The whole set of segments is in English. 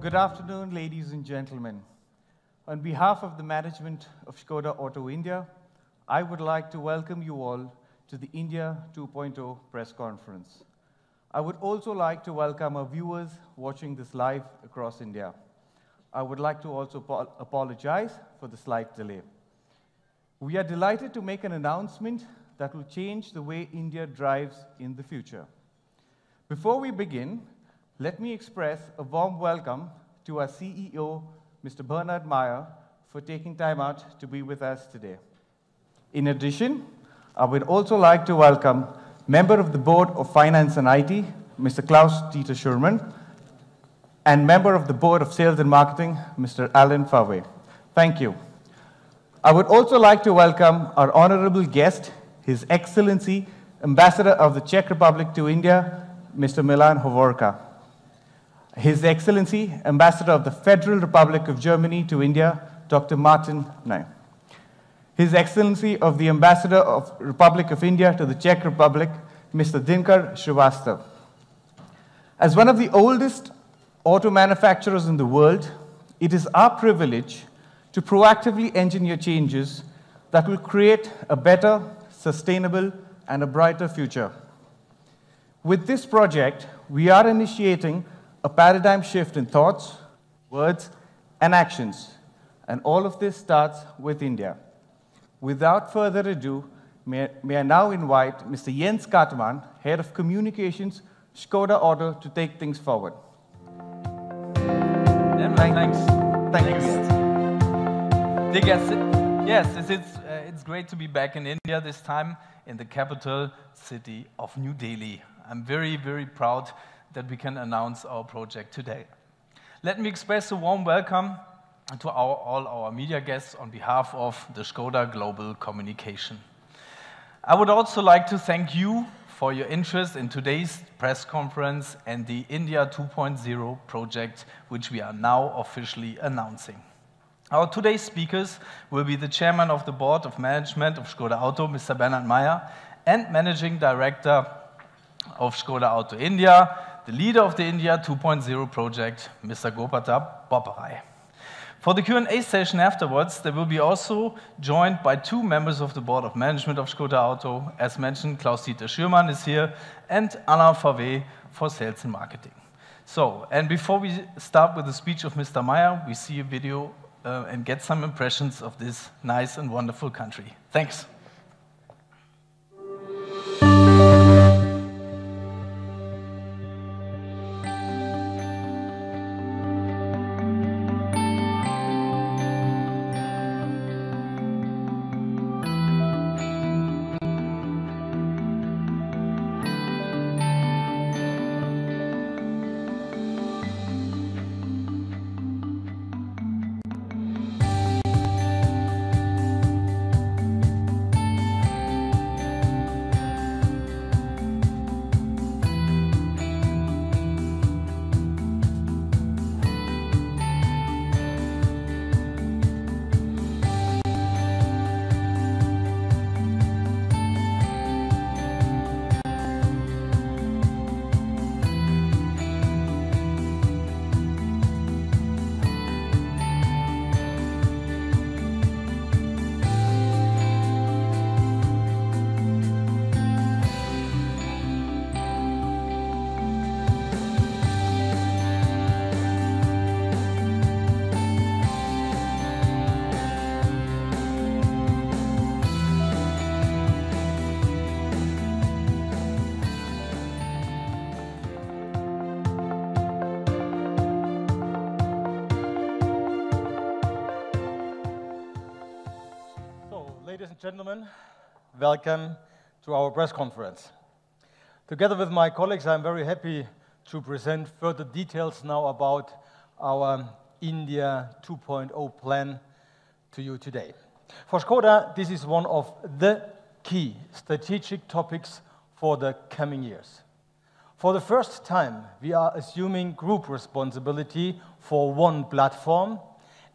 Good afternoon, ladies and gentlemen. On behalf of the management of Škoda Auto India, I would like to welcome you all to the India 2.0 press conference. I would also like to welcome our viewers watching this live across India. I would like to also apologize for the slight delay. We are delighted to make an announcement that will change the way India drives in the future. Before we begin, let me express a warm welcome to our CEO, Mr. Bernhard Meyer, for taking time out to be with us today. In addition, I would also like to welcome Member of the Board of Finance and IT, Mr. Klaus-Dieter Schurman, and Member of the Board of Sales and Marketing, Mr. Alan Favre. Thank you. I would also like to welcome our honorable guest, His Excellency, Ambassador of the Czech Republic to India, Mr. Milan Hovorka. His Excellency, Ambassador of the Federal Republic of Germany to India, Dr. Martin Ney. His Excellency of the Ambassador of Republic of India to the Czech Republic, Mr. Dinkar Srivastav. As one of the oldest auto manufacturers in the world, it is our privilege to proactively engineer changes that will create a better, sustainable, and a brighter future. With this project, we are initiating a paradigm shift in thoughts, words, and actions. And all of this starts with India. Without further ado, may I now invite Mr. Jens Karteman, Head of Communications, Škoda Auto, to take things forward. Thanks. Thank you, Jens. Dear guests, yes, it's great to be back in India, this time in the capital city of New Delhi. I'm very, very proud that we can announce our project today. Let me express a warm welcome to all our media guests on behalf of the Škoda Global Communication. I would also like to thank you for your interest in today's press conference and the India 2.0 project, which we are now officially announcing. Our today's speakers will be the Chairman of the Board of Management of Škoda Auto, Mr. Bernhard Meyer, and Managing Director of Škoda Auto India, the leader of the India 2.0 project, Mr. Gopata Bopparai. For the Q&A session afterwards, they will be also joined by two members of the Board of Management of Škoda Auto. As mentioned, Klaus-Dieter Schurman is here, and Alain Favre for Sales and Marketing. So, and before we start with the speech of Mr. Meyer, we see a video and get some impressions of this nice and wonderful country. Thanks. Ladies and gentlemen, welcome to our press conference. Together with my colleagues, I'm very happy to present further details now about our India 2.0 plan to you today. For Škoda, this is one of the key strategic topics for the coming years. For the first time, we are assuming group responsibility for one platform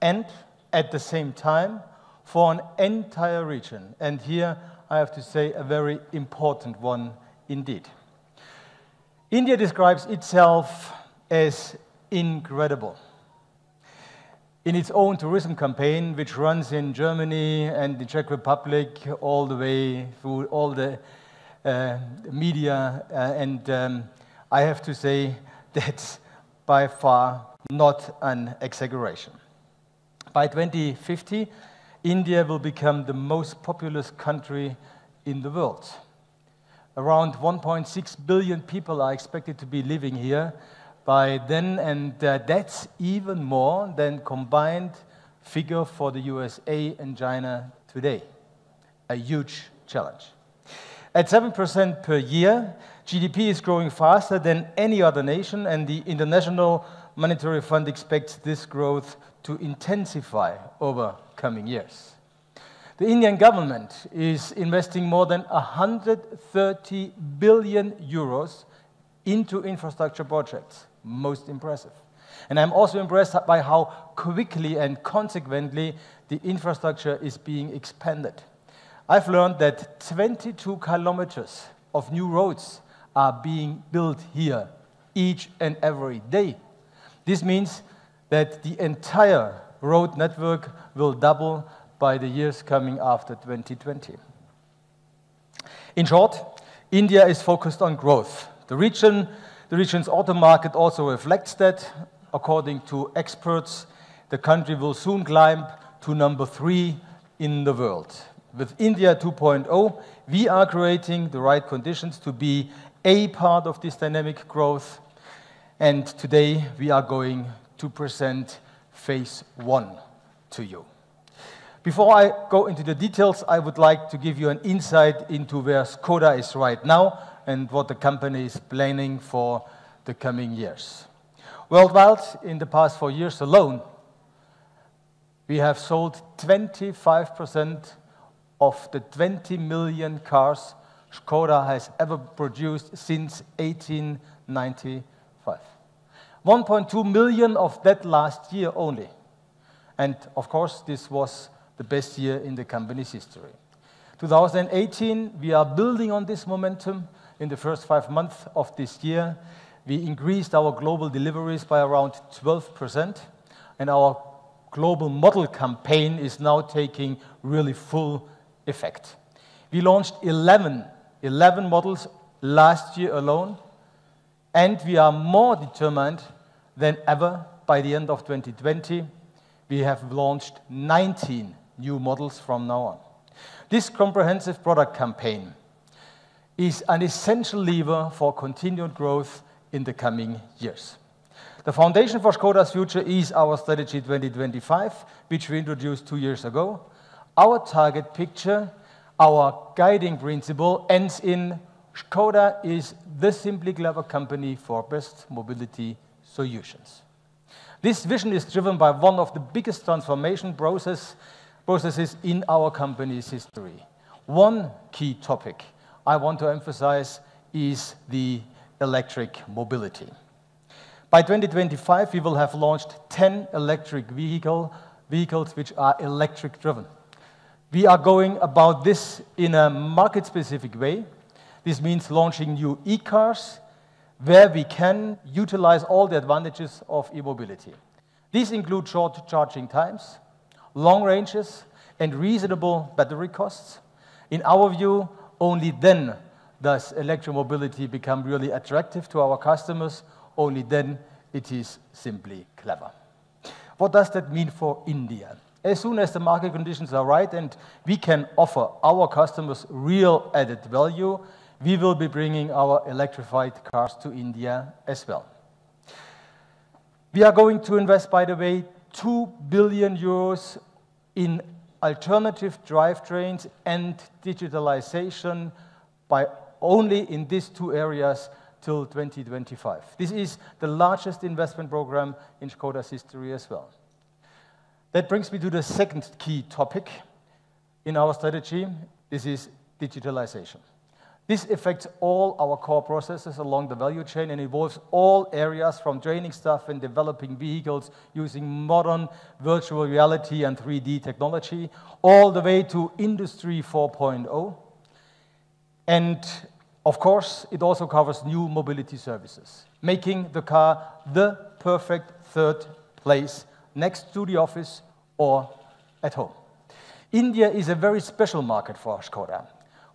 and, at the same time, for an entire region. And here, I have to say, a very important one indeed. India describes itself as incredible. in its own tourism campaign, which runs in Germany and the Czech Republic all the way through all the media. I have to say that's by far not an exaggeration. By 2050, India will become the most populous country in the world. Around 1.6 billion people are expected to be living here by then, and that's even more than combined figure for the USA and China today. A huge challenge. At 7% per year, GDP is growing faster than any other nation, and the International Monetary Fund expects this growth to intensify over coming years. The Indian government is investing more than 130 billion euros into infrastructure projects. Most impressive. And I'm also impressed by how quickly and consequently the infrastructure is being expanded. I've learned that 22 kilometers of new roads are being built here each and every day. This means that the entire road network will double by the years coming after 2020. In short, India is focused on growth. The region's auto market also reflects that. According to experts, the country will soon climb to number 3 in the world. With India 2.0, we are creating the right conditions to be a part of this dynamic growth. And today we are going to present phase 1 to you. Before I go into the details, I would like to give you an insight into where Škoda is right now and what the company is planning for the coming years. Worldwide, in the past 4 years alone, we have sold 25% of the 20 million cars Škoda has ever produced since 1895. 1.2 million of that last year only. And of course, this was the best year in the company's history. 2018, we are building on this momentum. In the first 5 months of this year, we increased our global deliveries by around 12%, and our global model campaign is now taking really full effect. We launched 11 models last year alone, and we are more determined than ever. By the end of 2020, we have launched 19 new models from now on. This comprehensive product campaign is an essential lever for continued growth in the coming years. The foundation for Škoda's future is our strategy 2025, which we introduced 2 years ago. Our target picture, our guiding principle, ends in Škoda is the simply clever company for best mobility solutions. This vision is driven by one of the biggest transformation processes in our company's history. One key topic I want to emphasize is the electric mobility. By 2025, we will have launched 10 electric vehicles which are electric driven. We are going about this in a market-specific way. This means launching new e-cars where we can utilize all the advantages of e-mobility. These include short charging times, long ranges, and reasonable battery costs. In our view, only then does electromobility become really attractive to our customers. Only then it is simply clever. What does that mean for India? As soon as the market conditions are right and we can offer our customers real added value, we will be bringing our electrified cars to India as well. We are going to invest, by the way, 2 billion euros in alternative drivetrains and digitalization by only in these 2 areas till 2025. This is the largest investment program in Škoda's history as well. That brings me to the second key topic in our strategy. This is digitalization. This affects all our core processes along the value chain and involves all areas from training staff and developing vehicles using modern virtual reality and 3D technology, all the way to Industry 4.0. And of course, it also covers new mobility services, making the car the perfect third place next to the office or at home. India is a very special market for Škoda.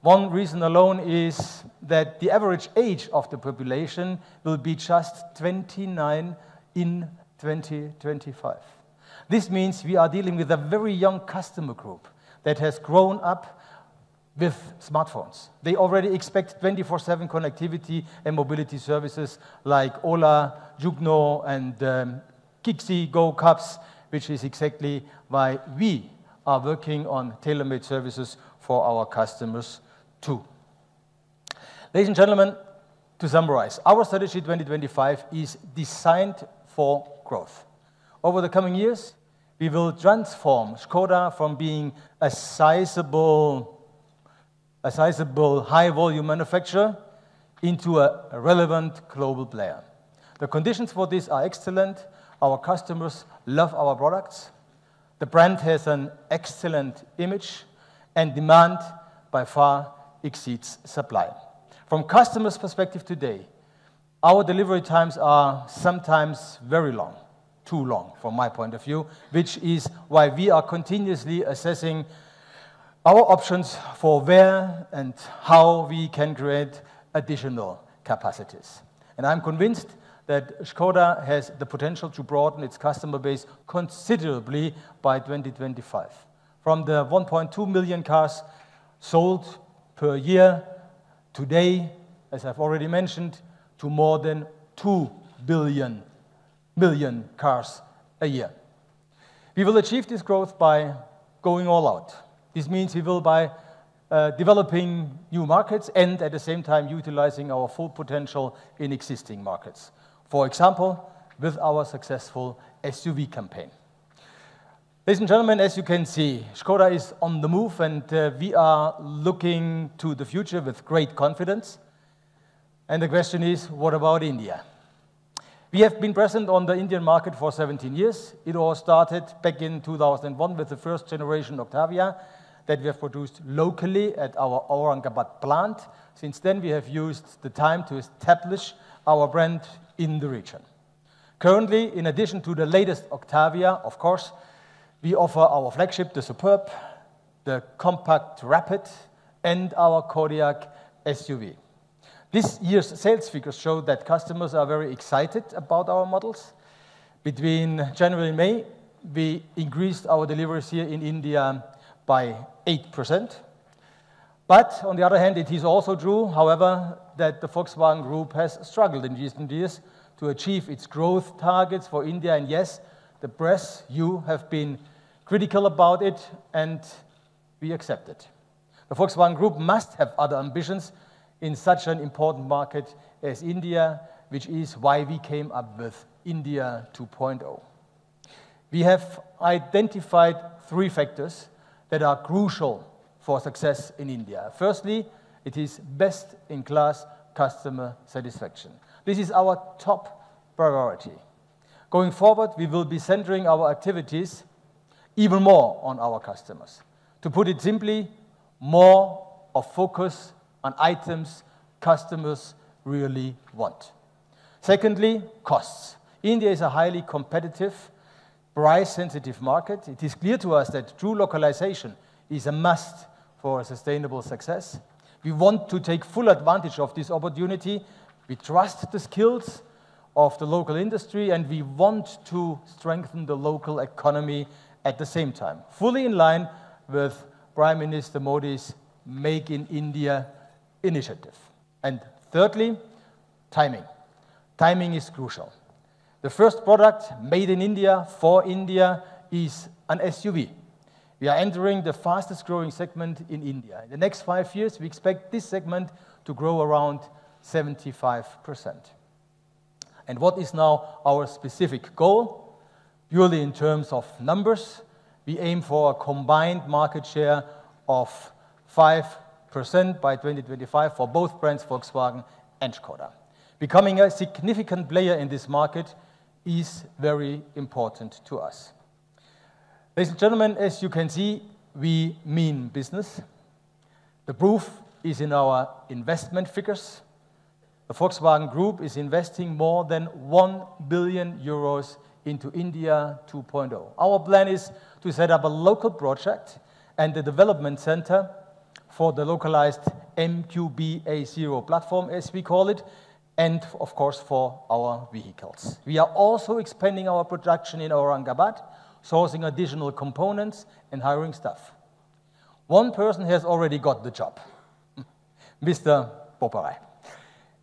One reason alone is that the average age of the population will be just 29 in 2025. This means we are dealing with a very young customer group that has grown up with smartphones. They already expect 24/7 connectivity and mobility services like Ola, Jugno, and Kixi, Go, Cups, which is exactly why we are working on tailor-made services for our customers too. Ladies and gentlemen, to summarize, our strategy 2025 is designed for growth. Over the coming years, we will transform Škoda from being a sizable high-volume manufacturer into a relevant global player. The conditions for this are excellent. Our customers love our products. The brand has an excellent image, and demand by far exceeds supply. From customers' perspective today, our delivery times are sometimes very long, too long from my point of view, which is why we are continuously assessing our options for where and how we can create additional capacities. And I'm convinced that Škoda has the potential to broaden its customer base considerably by 2025. From the 1.2 million cars sold per year today, as I've already mentioned, to more than 2 million cars a year. We will achieve this growth by going all out. This means we will by developing new markets and at the same time utilizing our full potential in existing markets. For example, with our successful SUV campaign. Ladies and gentlemen, as you can see, Škoda is on the move, and we are looking to the future with great confidence. And the question is, what about India? We have been present on the Indian market for 17 years. It all started back in 2001 with the first generation Octavia that we have produced locally at our Aurangabad plant. Since then, we have used the time to establish our brand in the region. Currently, in addition to the latest Octavia, of course, we offer our flagship, the Superb, the Compact Rapid, and our Kodiaq SUV. This year's sales figures show that customers are very excited about our models. Between January and May, we increased our deliveries here in India by 8%. But on the other hand, it is also true, however, that the Volkswagen Group has struggled in recent years to achieve its growth targets for India. And yes, the press, you have been critical about it, and we accept it. The Volkswagen Group must have other ambitions in such an important market as India, which is why we came up with India 2.0. We have identified 3 factors that are crucial for success in India. Firstly, it is best-in-class customer satisfaction. This is our top priority. Going forward, we will be centering our activities even more on our customers. To put it simply, more of focus on items customers really want. Secondly, costs. India is a highly competitive, price-sensitive market. It is clear to us that true localization is a must for a sustainable success. We want to take full advantage of this opportunity. We trust the skills of the local industry, and we want to strengthen the local economy at the same time, fully in line with Prime Minister Modi's Make in India initiative. And thirdly, timing. Timing is crucial. The first product made in India for India is an SUV. We are entering the fastest growing segment in India. In the next 5 years, we expect this segment to grow around 75%. And what is now our specific goal? Purely in terms of numbers, we aim for a combined market share of 5% by 2025 for both brands, Volkswagen and Škoda. Becoming a significant player in this market is very important to us. Ladies and gentlemen, as you can see, we mean business. The proof is in our investment figures. The Volkswagen Group is investing more than 1 billion euros into India 2.0. Our plan is to set up a local project and a development center for the localized MQB-A0 platform, as we call it, and of course for our vehicles. We are also expanding our production in Aurangabad, sourcing additional components and hiring staff. One person has already got the job, Mr. Boparai.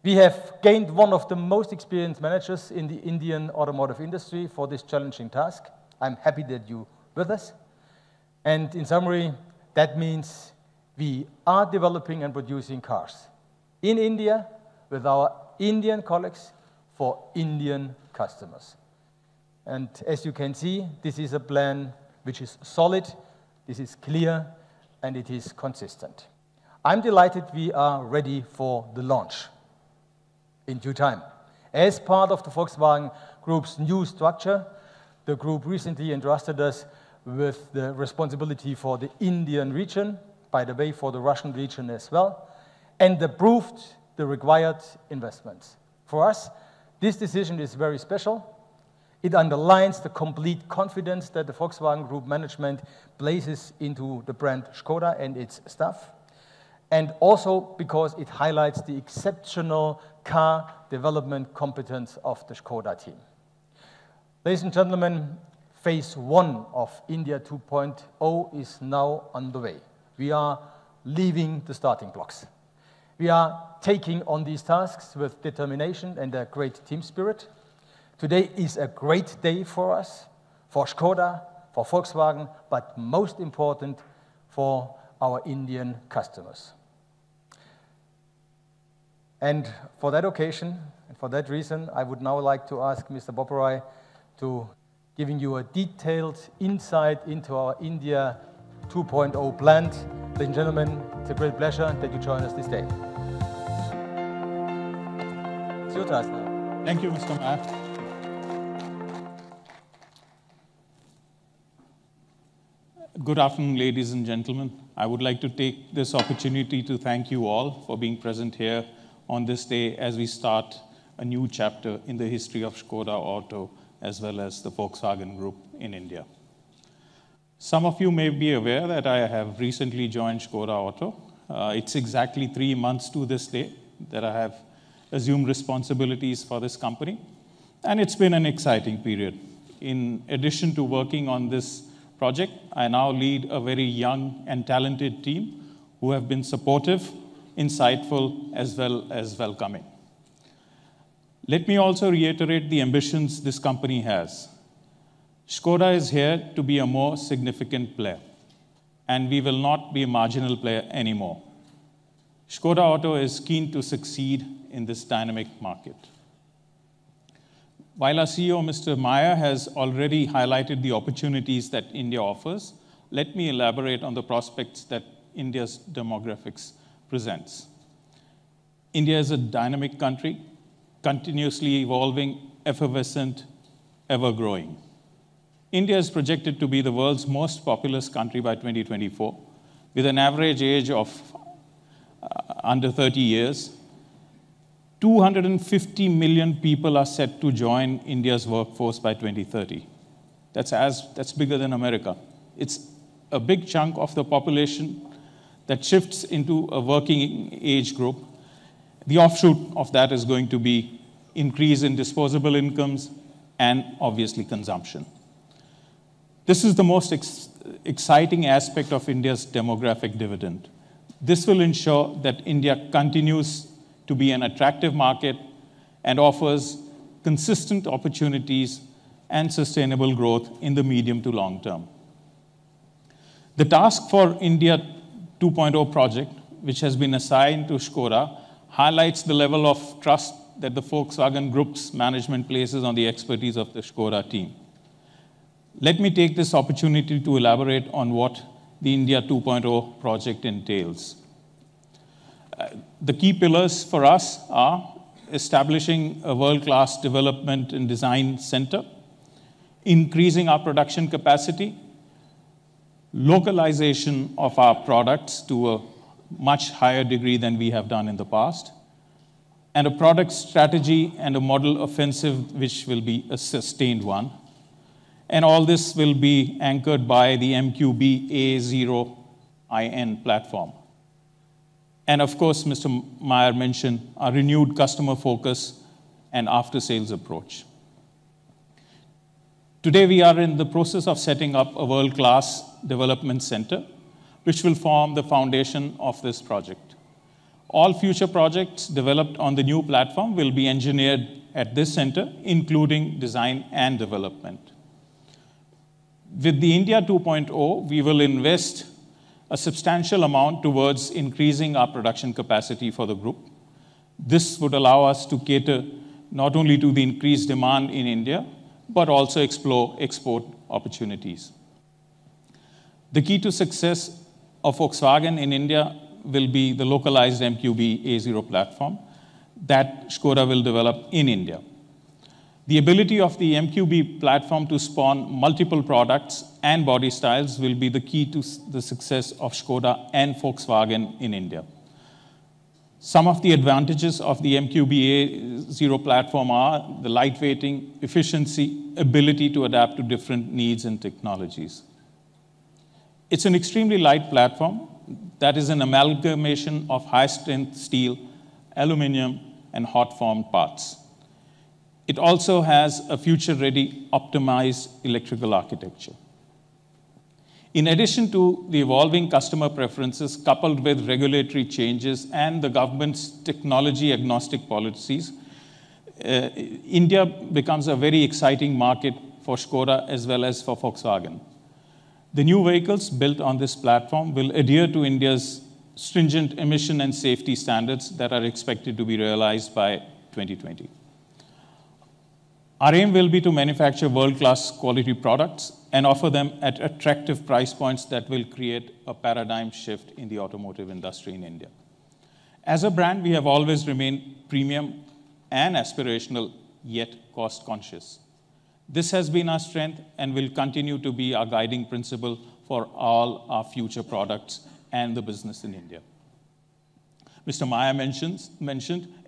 We have gained one of the most experienced managers in the Indian automotive industry for this challenging task. I'm happy that you're with us. And in summary, that means we are developing and producing cars in India with our Indian colleagues for Indian customers. And as you can see, this is a plan which is solid, this is clear, and it is consistent. I'm delighted we are ready for the launch in due time. As part of the Volkswagen Group's new structure, the group recently entrusted us with the responsibility for the Indian region, by the way, for the Russian region as well, and approved the required investments. For us, this decision is very special. It underlines the complete confidence that the Volkswagen Group management places into the brand Škoda and its staff, and also because it highlights the exceptional car development competence of the Škoda team. Ladies and gentlemen, phase 1 of India 2.0 is now underway. We are leaving the starting blocks. We are taking on these tasks with determination and a great team spirit. Today is a great day for us, for Škoda, for Volkswagen, but most important, for our Indian customers. And for that occasion, and for that reason, I would now like to ask Mr. Boparai to giving you a detailed insight into our India 2.0 plant. Ladies and gentlemen, it's a great pleasure that you join us this day. It's your task now. Thank you, Mr. Mayor. Good afternoon, ladies and gentlemen. I would like to take this opportunity to thank you all for being present here on this day as we start a new chapter in the history of Škoda Auto as well as the Volkswagen Group in India. Some of you may be aware that I have recently joined Škoda Auto. It's exactly 3 months to this day that I have assumed responsibilities for this company, and it's been an exciting period. In addition to working on this project, I now lead a very young and talented team who have been supportive, insightful, as well as welcoming. Let me also reiterate the ambitions this company has. Škoda is here to be a more significant player, and we will not be a marginal player anymore. Škoda Auto is keen to succeed in this dynamic market. While our CEO, Mr. Meyer, has already highlighted the opportunities that India offers, let me elaborate on the prospects that India's demographics presents. India is a dynamic country, continuously evolving, effervescent, ever-growing. India is projected to be the world's most populous country by 2024, with an average age of under 30 years. 250 million people are set to join India's workforce by 2030. That's bigger than America. It's a big chunk of the population that shifts into a working age group. The offshoot of that is going to be increase in disposable incomes and obviously consumption. This is the most exciting aspect of India's demographic dividend. This will ensure that India continues to be an attractive market and offers consistent opportunities and sustainable growth in the medium to long term. The task for India 2.0 project, which has been assigned to Škoda, highlights the level of trust that the Volkswagen Group's management places on the expertise of the Škoda team. Let me take this opportunity to elaborate on what the India 2.0 project entails. The key pillars for us are establishing a world-class development and design center, increasing our production capacity, localization of our products to a much higher degree than we have done in the past, and a product strategy and a model offensive which will be a sustained one, And all this will be anchored by the MQB A0IN platform. And of course, Mr. Meyer mentioned our renewed customer focus and after-sales approach. Today, we are in the process of setting up a world-class development center, which will form the foundation of this project. All future projects developed on the new platform will be engineered at this center, including design and development. With the India 2.0, we will invest a substantial amount towards increasing our production capacity for the group. This would allow us to cater not only to the increased demand in India, but also explore export opportunities. The key to success of Volkswagen in India will be the localized MQB A0 platform that Škoda will develop in India. The ability of the MQB platform to spawn multiple products and body styles will be the key to the success of Škoda and Volkswagen in India. Some of the advantages of the MQB A0 platform are the lightweighting, efficiency, ability to adapt to different needs and technologies. It's an extremely light platform that is an amalgamation of high-strength steel, aluminum, and hot-formed parts. It also has a future-ready, optimized electrical architecture. In addition to the evolving customer preferences coupled with regulatory changes and the government's technology-agnostic policies, India becomes a very exciting market for Škoda as well as for Volkswagen. The new vehicles built on this platform will adhere to India's stringent emission and safety standards that are expected to be realized by 2020. Our aim will be to manufacture world-class quality products and offer them at attractive price points that will create a paradigm shift in the automotive industry in India. As a brand, we have always remained premium and aspirational, yet cost-conscious. This has been our strength and will continue to be our guiding principle for all our future products and the business in India. Mr. Meyer mentioned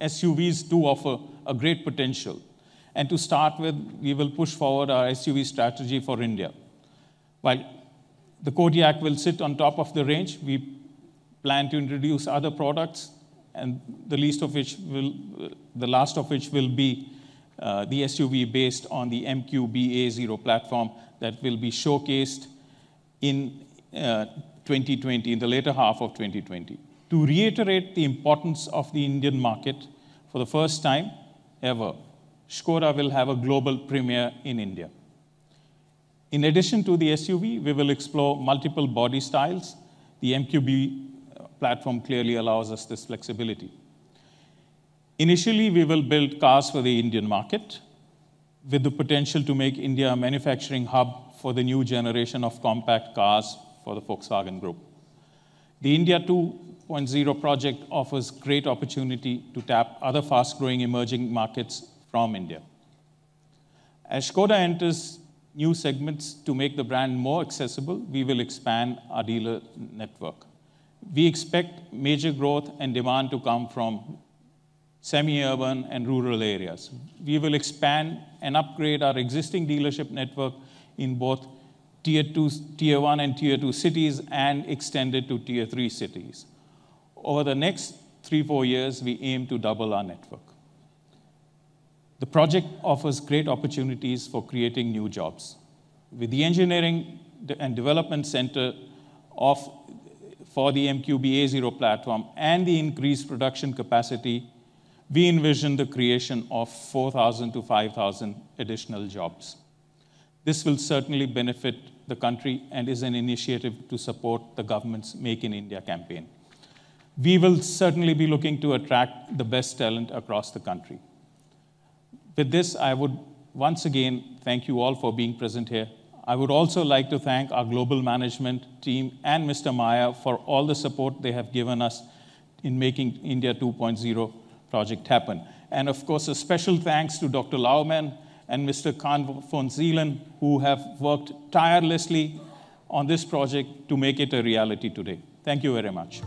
SUVs do offer a great potential. And to start with, we will push forward our SUV strategy for India. While the Kodiaq will sit on top of the range, we plan to introduce other products, and the last of which will be the SUV based on the MQB A0 platform that will be showcased in 2020, in the later half of 2020. To reiterate the importance of the Indian market, for the first time ever, Škoda will have a global premiere in India. In addition to the SUV, we will explore multiple body styles. The MQB platform clearly allows us this flexibility. Initially, we will build cars for the Indian market with the potential to make India a manufacturing hub for the new generation of compact cars for the Volkswagen Group. The India 2.0 project offers great opportunity to tap other fast-growing emerging markets from India. As Škoda enters new segments to make the brand more accessible, we will expand our dealer network. We expect major growth and demand to come from semi-urban and rural areas. We will expand and upgrade our existing dealership network in both Tier 1 and Tier 2 cities and extend it to Tier 3 cities. Over the next 3-4 years, we aim to double our network. The project offers great opportunities for creating new jobs. With the engineering and development center for the MQB A0 platform and the increased production capacity, we envision the creation of 4,000 to 5,000 additional jobs. This will certainly benefit the country and is an initiative to support the government's Make in India campaign. We will certainly be looking to attract the best talent across the country. With this, I would once again thank you all for being present here. I would also like to thank our global management team and Mr. Meyer for all the support they have given us in making India 2.0 project happen. And of course, a special thanks to Dr. Laumann and Mr. Khan von Zielen, who have worked tirelessly on this project to make it a reality today. Thank you very much.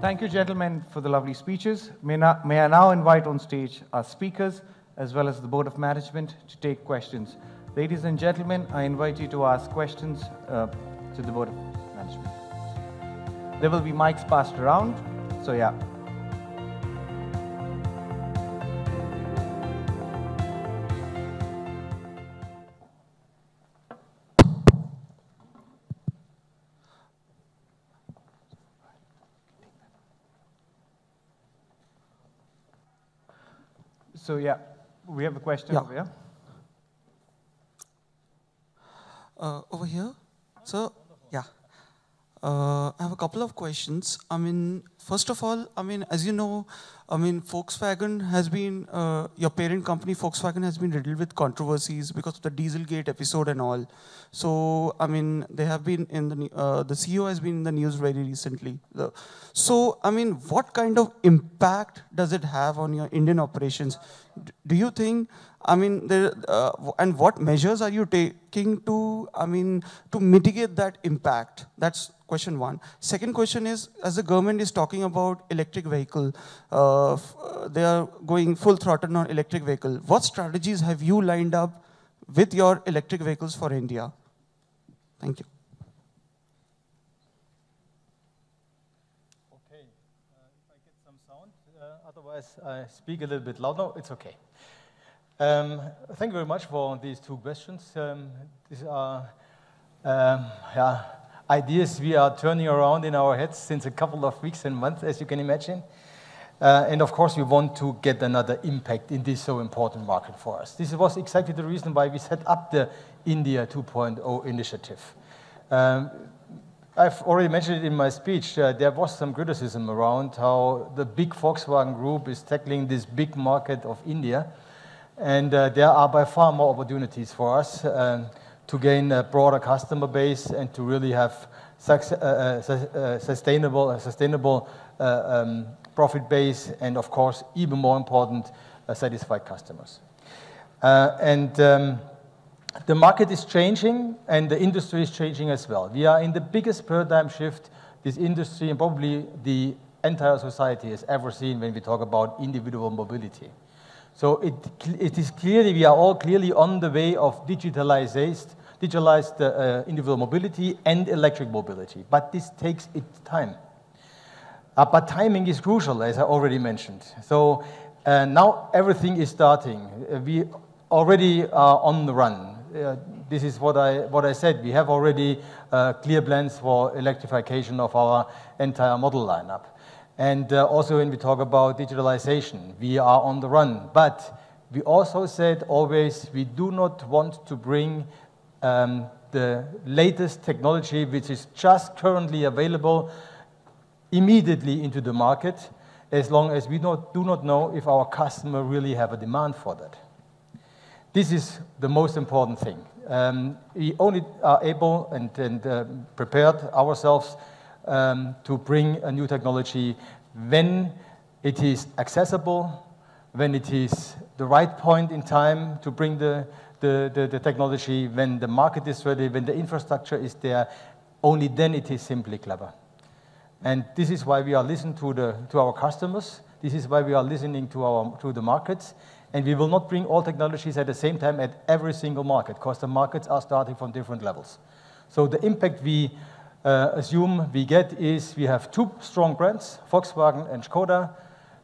Thank you, gentlemen, for the lovely speeches. May I now invite on stage our speakers, as well as the Board of Management, to take questions. Ladies and gentlemen, I invite you to ask questions to the Board of Management. There will be mics passed around, so yeah. So yeah, we have a question over here. Over here. So, yeah. I have a couple of questions. I mean, first of all, I mean, as you know, I mean, Volkswagen has been, your parent company, Volkswagen, has been riddled with controversies because of the Dieselgate episode and all. So, I mean, they have been in the CEO has been in the news very recently. So, I mean, what kind of impact does it have on your Indian operations? Do you think, I mean, and what measures are you taking to, I mean, to mitigate that impact? That's question one. Second question is, as the government is talking about electric vehicle, they are going full throttle on electric vehicle. What strategies have you lined up with your electric vehicles for India? Thank you. Okay, if I get some sound, otherwise I speak a little bit louder. No, it's okay. Thank you very much for these two questions. These are ideas we are turning around in our heads since a couple of weeks and months, as you can imagine. And of course, we want to get another impact in this so important market for us. This was exactly the reason why we set up the India 2.0 initiative. I've already mentioned it in my speech. There was some criticism around how the big Volkswagen Group is tackling this big market of India. And there are by far more opportunities for us to gain a broader customer base and to really have sustainable profit base, and of course, even more important, satisfied customers. The market is changing, and the industry is changing as well. We are in the biggest paradigm shift this industry and probably the entire society has ever seen when we talk about individual mobility. So it is clearly, we are all clearly on the way of digitalized individual mobility and electric mobility. But this takes its time. But timing is crucial, as I already mentioned. So now everything is starting. We already are on the run. This is what I said. We have already clear plans for electrification of our entire model lineup. And also when we talk about digitalization, we are on the run. But we also said always we do not want to bring the latest technology, which is just currently available, immediately into the market, as long as we do not know if our customer really have a demand for that. This is the most important thing. We only are able and prepared ourselves to bring a new technology when it is accessible, when it is the right point in time to bring the technology, when the market is ready, when the infrastructure is there. Only then it is simply clever. And this is why we are listening to our customers. This is why we are listening to the markets. And we will not bring all technologies at the same time at every single market, because the markets are starting from different levels. So the impact we assume we get is we have two strong brands, Volkswagen and Škoda.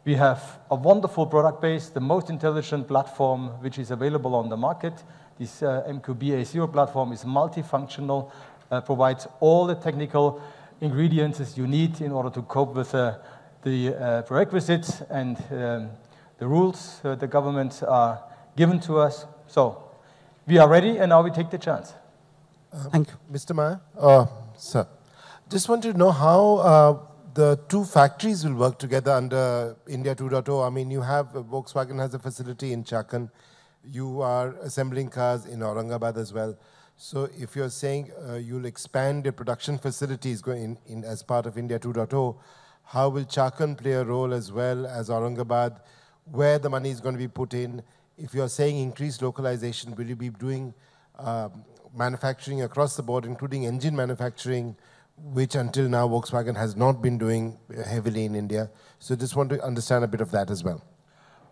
We have a wonderful product base, the most intelligent platform which is available on the market. This MQB-A0 platform is multifunctional, provides all the technical ingredients you need in order to cope with the prerequisites and the rules the governments are given to us. So we are ready, and now we take the chance. Thank you. Mr. Meyer, sir, just want to know how the two factories will work together under India 2.0. I mean, you have, Volkswagen has a facility in Chakan. You are assembling cars in Aurangabad as well. So if you're saying you'll expand your production facilities going in as part of India 2.0, how will Chakan play a role as well as Aurangabad, where the money is going to be put in? If you're saying increased localization, will you be doing manufacturing across the board, including engine manufacturing? which until now Volkswagen has not been doing heavily in India. So just want to understand a bit of that as well.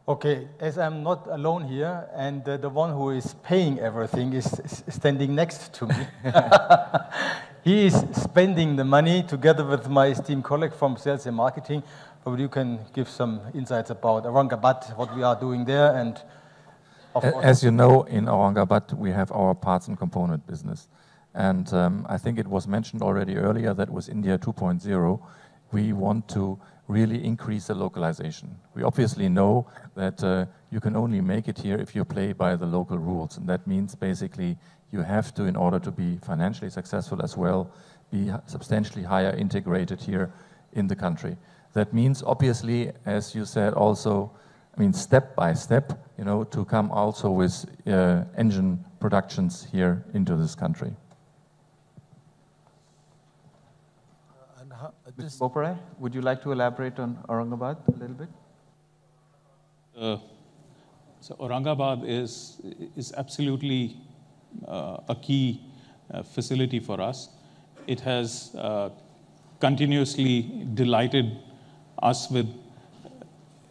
Okay, as I'm not alone here, and the one who is paying everything is standing next to me. He is spending the money together with my esteemed colleague from sales and marketing. Probably you can give some insights about Aurangabad, what we are doing there, and of course. As you know, in Aurangabad we have our parts and component business. And I think it was mentioned already earlier that with India 2.0, we want to really increase the localization. We obviously know that you can only make it here if you play by the local rules. And that means basically you have to, in order to be financially successful as well, be substantially higher integrated here in the country. That means obviously, as you said also, I mean, step by step, you know, to come also with engine productions here into this country. Mr. Boparai, would you like to elaborate on Aurangabad a little bit? So Aurangabad is absolutely a key facility for us. It has continuously delighted us with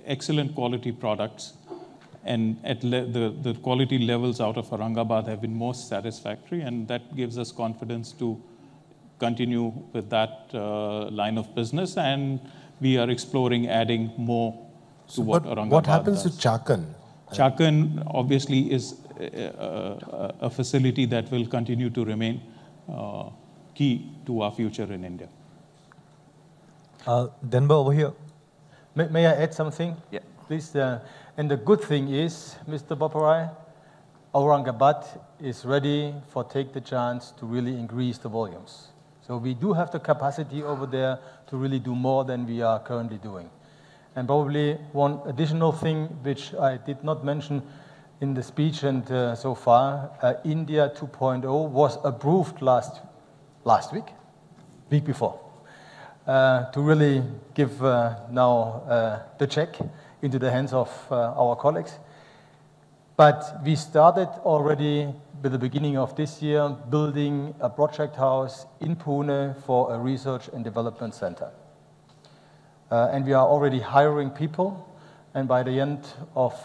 excellent quality products, and at the quality levels out of Aurangabad have been most satisfactory, and that gives us confidence to continue with that line of business, and we are exploring adding more to what Aurangabad What happens does. to Chakan? Chakan obviously is a facility that will continue to remain key to our future in India. Denver over here. May I add something? Yeah. Please. And the good thing is, Mr. Boparai, Aurangabad is ready for take the chance to really increase the volumes. So we do have the capacity over there to really do more than we are currently doing. And probably one additional thing which I did not mention in the speech and so far, India 2.0 was approved last week before, to really give now the check into the hands of our colleagues. But we started already with the beginning of this year building a project house in Pune for a research and development center. And we are already hiring people. And by the end of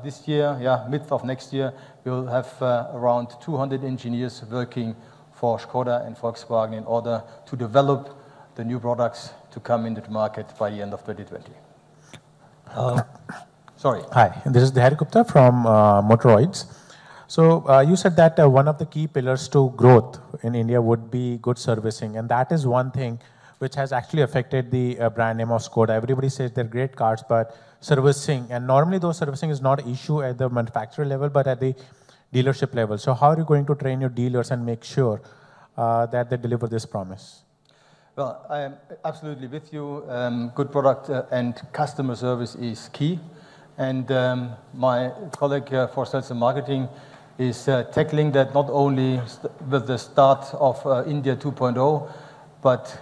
this year, mid of next year, we'll have around 200 engineers working for Škoda and Volkswagen in order to develop the new products to come into the market by the end of 2020. Sorry. Hi, this is Dhari Gupta from Motoroids. So you said that one of the key pillars to growth in India would be good servicing, and that is one thing which has actually affected the brand name of Škoda. Everybody says they're great cars, but servicing, and normally though servicing is not an issue at the manufacturer level, but at the dealership level. So how are you going to train your dealers and make sure that they deliver this promise? Well, I am absolutely with you. Good product and customer service is key. And my colleague for sales and marketing is tackling that not only with the start of India 2.0, but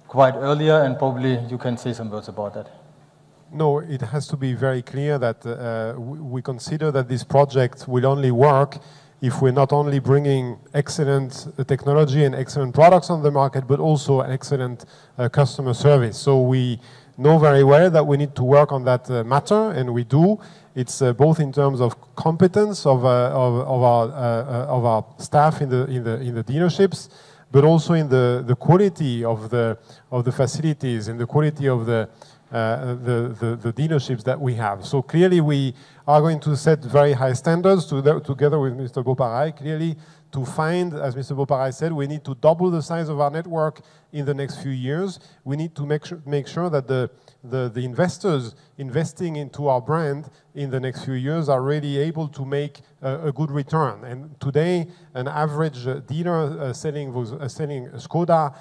quite earlier, and probably you can say some words about that. No, it has to be very clear that we consider that this project will only work if we're not only bringing excellent technology and excellent products on the market, but also an excellent customer service. So we know very well that we need to work on that matter, and we do. It's both in terms of competence of our staff in the dealerships, but also in the quality of the facilities and the quality of the dealerships that we have. So clearly we are going to set very high standards together with Mr. Boparai, clearly to find, as Mr. Boparai said, we need to double the size of our network in the next few years. We need to make sure that the investors investing into our brand in the next few years are really able to make a good return. And today, an average dealer selling Škoda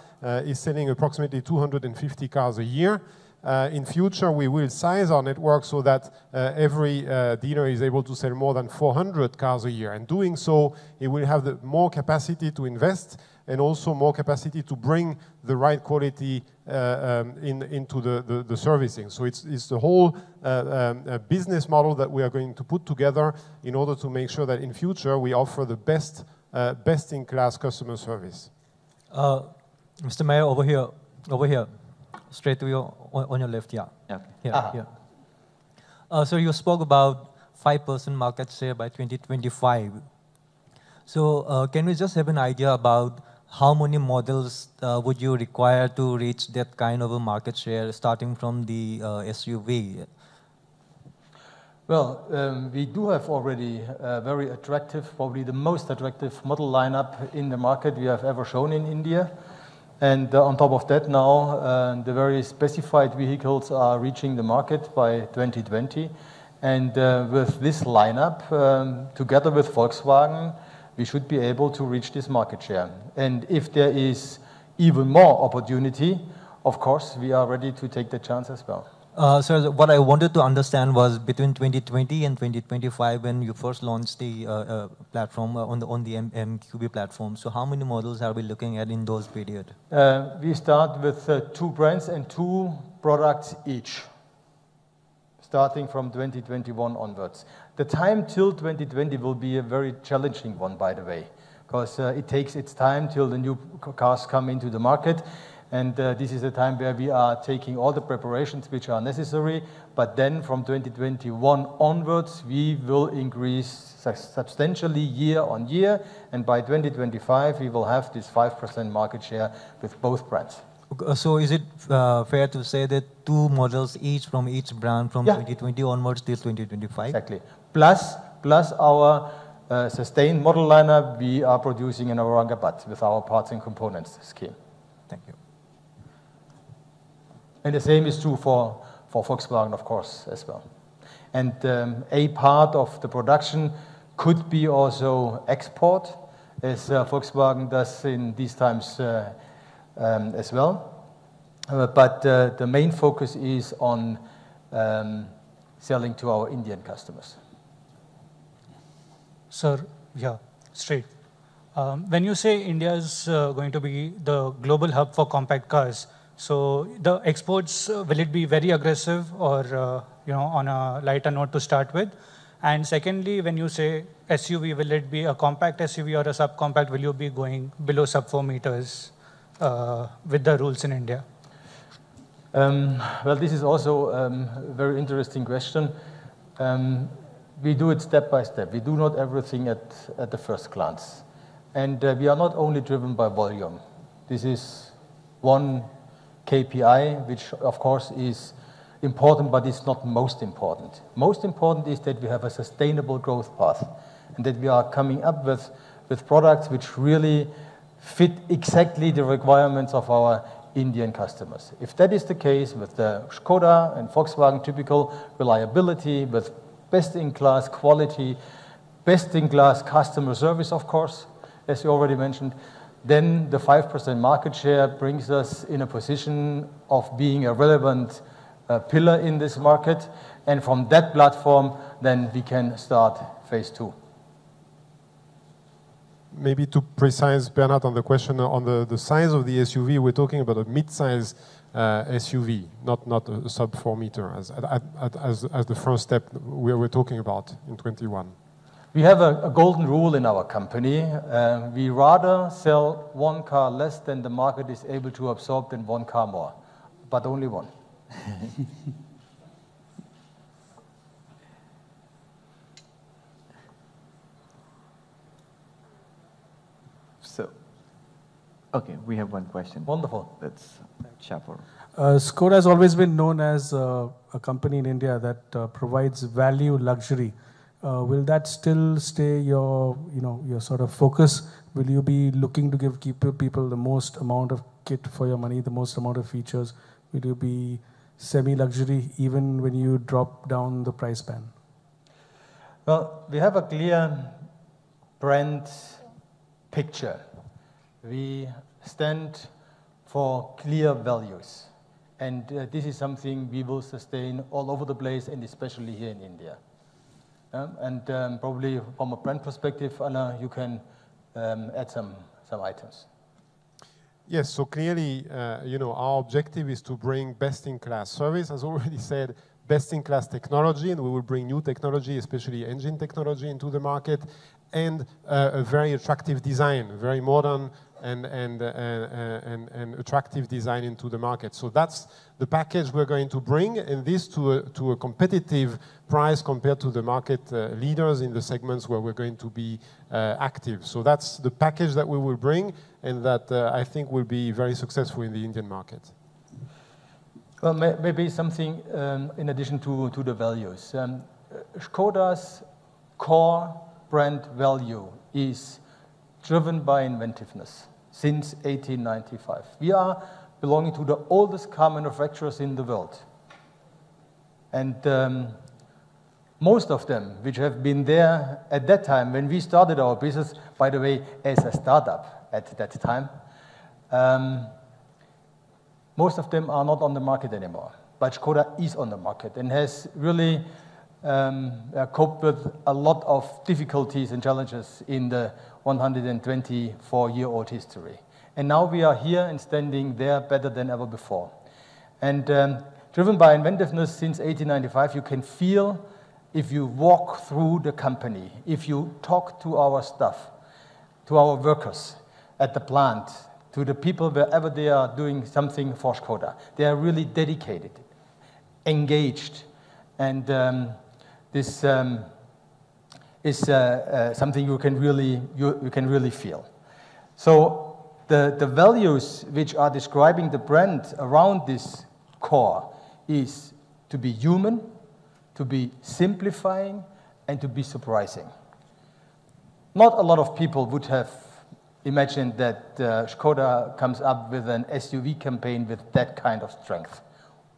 is selling approximately 250 cars a year. In future, we will size our network so that every dealer is able to sell more than 400 cars a year. And doing so, it will have more capacity to invest and also more capacity to bring the right quality into the servicing. So it's the whole business model that we are going to put together in order to make sure that in future we offer the best in-class customer service. Mr. Mayor, over here, straight to your, on your left, yeah. Okay. Here. So you spoke about 5% market share by 2025. So can we just have an idea about how many models would you require to reach that kind of a market share, starting from the SUV? Well, we do have already a very attractive, probably the most attractive model lineup in the market we have ever shown in India. And on top of that now, the very specified vehicles are reaching the market by 2020. And with this lineup, together with Volkswagen, we should be able to reach this market share. And if there is even more opportunity, of course, we are ready to take the chance as well. So what I wanted to understand was between 2020 and 2025, when you first launched the platform on the MQB platform. So how many models are we looking at in those period? We start with 2 brands and 2 products each, starting from 2021 onwards. The time till 2020 will be a very challenging one, by the way, because it takes its time till the new cars come into the market. And this is a time where we are taking all the preparations which are necessary. But then from 2021 onwards, we will increase substantially year on year. And by 2025, we will have this 5% market share with both brands. So is it fair to say that 2 models each from each brand from 2020 onwards till 2025? Exactly. Plus our sustained model lineup we are producing in Aurangabad with our parts and components scheme. Thank you. And the same is true for Volkswagen, of course, as well. And a part of the production could be also export, as Volkswagen does in these times as well. But the main focus is on selling to our Indian customers. Sir, yeah, straight. When you say India is going to be the global hub for compact cars, so the exports, will it be very aggressive or on a lighter note to start with? And secondly, when you say SUV, will it be a compact SUV or a subcompact? Will you be going below sub 4 meters with the rules in India? Well, this is also a very interesting question. We do it step by step. We do not everything at the first glance. And we are not only driven by volume. This is one KPI, which of course is important, but it's not most important. Most important is that we have a sustainable growth path and that we are coming up with products which really fit exactly the requirements of our Indian customers. If that is the case with the Škoda and Volkswagen typical reliability, with best-in-class quality, best-in-class customer service, of course, as you already mentioned, then the 5% market share brings us in a position of being a relevant pillar in this market. And from that platform, then we can start phase 2. Maybe to precise, Bernard, on the question on the size of the SUV, we're talking about a mid-size SUV, not a sub 4 meter, as the first step we're talking about in 21. We have a golden rule in our company. We rather sell 1 car less than the market is able to absorb than 1 car more, but only 1. So, okay, we have one question. Wonderful. That's Chapel. Škoda has always been known as a company in India that provides value luxury. Will that still stay your sort of focus? Will you be looking to keep people the most amount of kit for your money, the most amount of features? Will you be semi-luxury even when you drop down the price band? Well, we have a clear brand picture. We stand for clear values. And this is something we will sustain all over the place, and especially here in India. And probably from a brand perspective, Anna, you can add some items. Yes, so clearly, our objective is to bring best-in-class service, as already said, best-in-class technology, and we will bring new technology, especially engine technology, into the market, and a very attractive design, very modern, and attractive design into the market. So that's the package we're going to bring, and this to a competitive price compared to the market leaders in the segments where we're going to be active. So that's the package that we will bring, and that I think will be very successful in the Indian market. Well, maybe something in addition to the values. Škoda's core brand value is driven by inventiveness since 1895. We are belonging to the oldest car manufacturers in the world. And most of them, which have been there at that time when we started our business, by the way, as a startup at that time, most of them are not on the market anymore. But Škoda is on the market and has really coped with a lot of difficulties and challenges in the 124-year-old history. And now we are here and standing there better than ever before. And driven by inventiveness since 1895, you can feel, if you walk through the company, if you talk to our staff, to our workers at the plant, to the people wherever they are doing something for Škoda. They are really dedicated, engaged, and this is something you can really feel. So the values which are describing the brand around this core is to be human, to be simplifying, and to be surprising. Not a lot of people would have imagined that Škoda comes up with an SUV campaign with that kind of strength.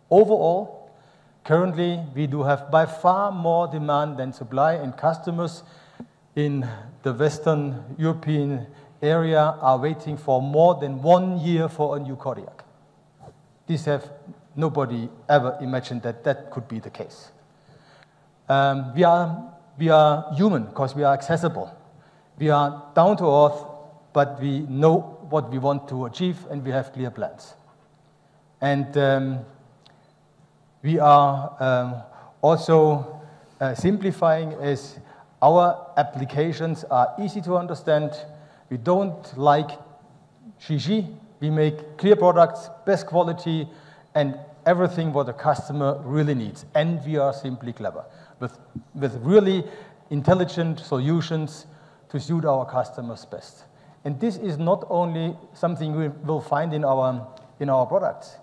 Overall, currently, we do have by far more demand than supply, and customers in the Western European area are waiting for more than 1 year for a new Kodiaq. Nobody ever imagined that that could be the case. We are human because we are accessible. We are down to earth, but we know what we want to achieve, and we have clear plans. And we are also simplifying, as our applications are easy to understand. We don't like shishi. We make clear products, best quality, and everything what the customer really needs. And we are simply clever, with really intelligent solutions to suit our customers best. And this is not only something we will find in our products.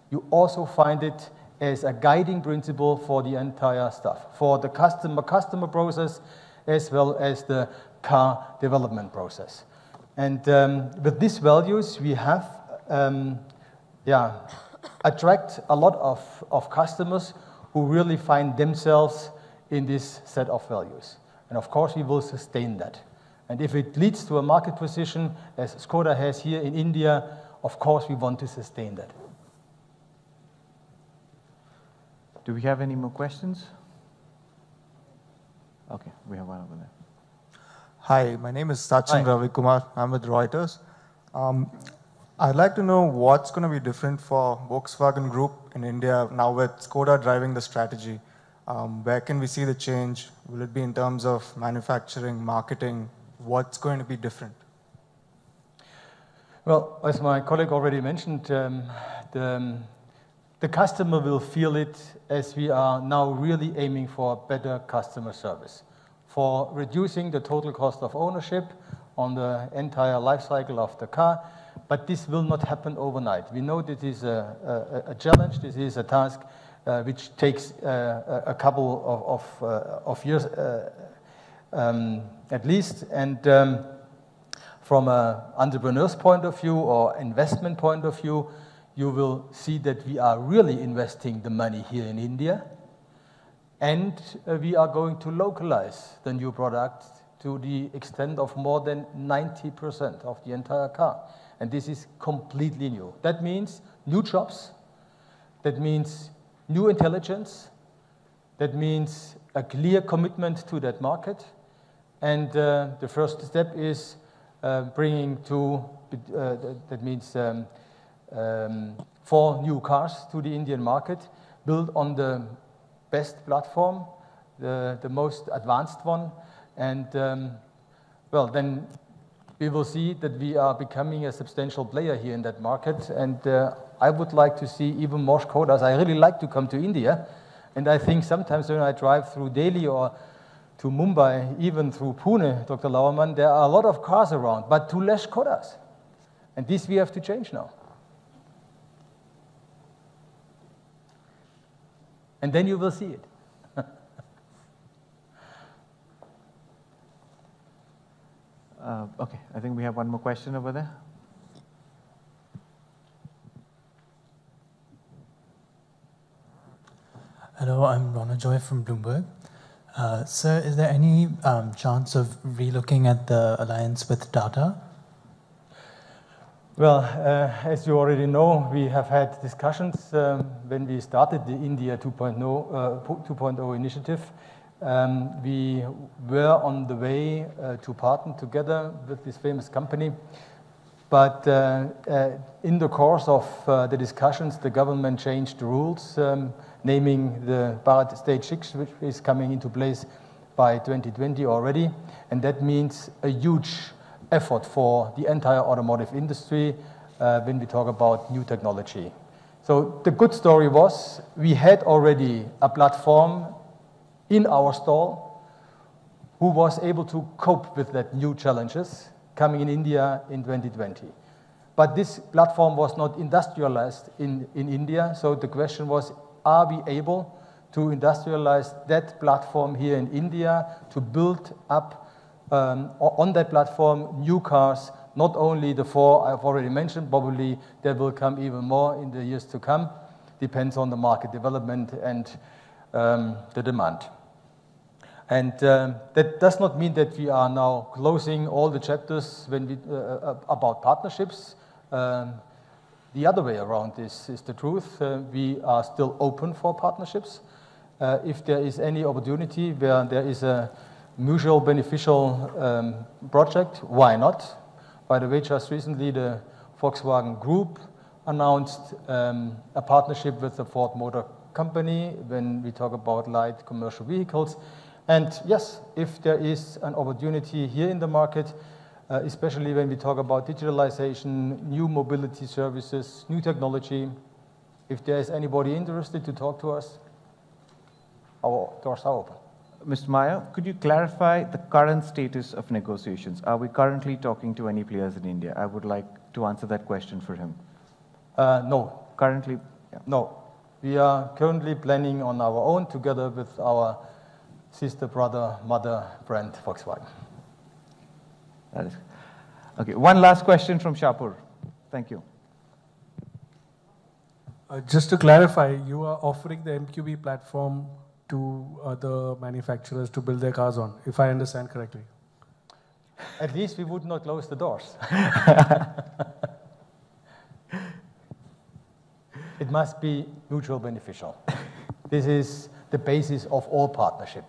You also find it as a guiding principle for the entire stuff, for the customer process, as well as the car development process. And with these values, we have attract a lot of customers who really find themselves in this set of values. And of course, we will sustain that. And if it leads to a market position, as Škoda has here in India, of course, we want to sustain that. Do we have any more questions? Okay, we have one over there. Hi, my name is Sachin Ravikumar. I'm with Reuters. I'd like to know what's going to be different for Volkswagen Group in India now with Škoda driving the strategy. Where can we see the change? Will it be in terms of manufacturing, marketing? What's going to be different? Well, as my colleague already mentioned, the customer will feel it, as we are now really aiming for better customer service, for reducing the total cost of ownership on the entire life cycle of the car. But this will not happen overnight. We know this is a challenge. This is a task which takes a couple of years at least. And from an entrepreneur's point of view or investment point of view, you will see that we are really investing the money here in India. And we are going to localize the new product to the extent of more than 90% of the entire car. And this is completely new. That means new jobs. That means new intelligence. That means a clear commitment to that market. And the first step is bringing that means 4 new cars to the Indian market, built on the best platform, the most advanced one. And well, then we will see that we are becoming a substantial player here in that market. And I would like to see even more Škodas. I really like to come to India. And I think sometimes when I drive through Delhi or to Mumbai, even through Pune, Dr. Lauermann, there are a lot of cars around, but too less Škodas. And this we have to change now. And then you will see it. Okay, I think we have one more question over there. Hello, I'm Rona Joy from Bloomberg. Sir, is there any chance of relooking at the alliance with Tata? Well, as you already know, we have had discussions when we started the India 2.0 initiative. We were on the way to partner together with this famous company. But in the course of the discussions, the government changed the rules, naming the Bharat Stage 6, which is coming into place by 2020 already. And that means a huge effort for the entire automotive industry when we talk about new technology. So the good story was we had already a platform in our stall who was able to cope with that new challenges coming in India in 2020. But this platform was not industrialized in India, so the question was, are we able to industrialize that platform here in India to build up on that platform new cars, not only the 4 I've already mentioned, probably there will come even more in the years to come, depends on the market development and the demand. And that does not mean that we are now closing all the chapters when we, about partnerships. The other way around is the truth. We are still open for partnerships. If there is any opportunity where there is a mutual beneficial project, why not? By the way, just recently the Volkswagen Group announced a partnership with the Ford Motor Company when we talk about light commercial vehicles. And yes, if there is an opportunity here in the market, especially when we talk about digitalization, new mobility services, new technology, if there is anybody interested to talk to us, our doors are open. Mr. Meyer, could you clarify the current status of negotiations? Are we currently talking to any players in India? I would like to answer that question for him. No. Currently? Yeah. No. We are currently planning on our own together with our sister, brother, mother, brand, Volkswagen. That is. Okay, one last question from Shapur. Thank you. Just to clarify, you are offering the MQB platform to other manufacturers to build their cars on, if I understand correctly. At least we would not close the doors. It must be mutual beneficial. This is the basis of all partnership,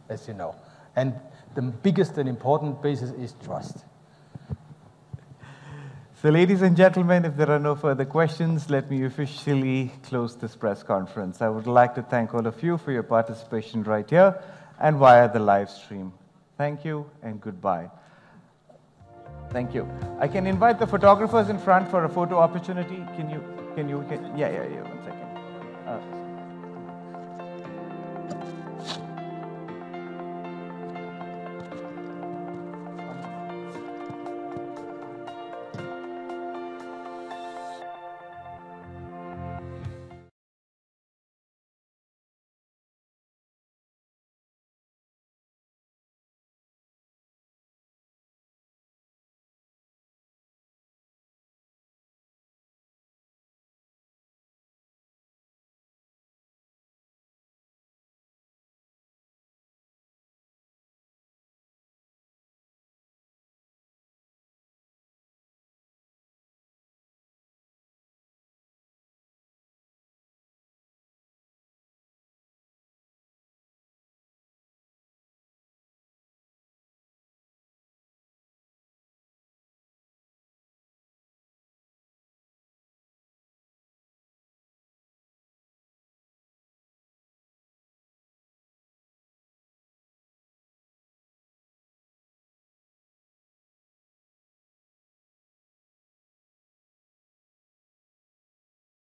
as you know. And the biggest and important basis is trust. So ladies and gentlemen, if there are no further questions, let me officially close this press conference. I would like to thank all of you for your participation right here and via the live stream. Thank you and goodbye. Thank you. I can invite the photographers in front for a photo opportunity. Yeah, one second.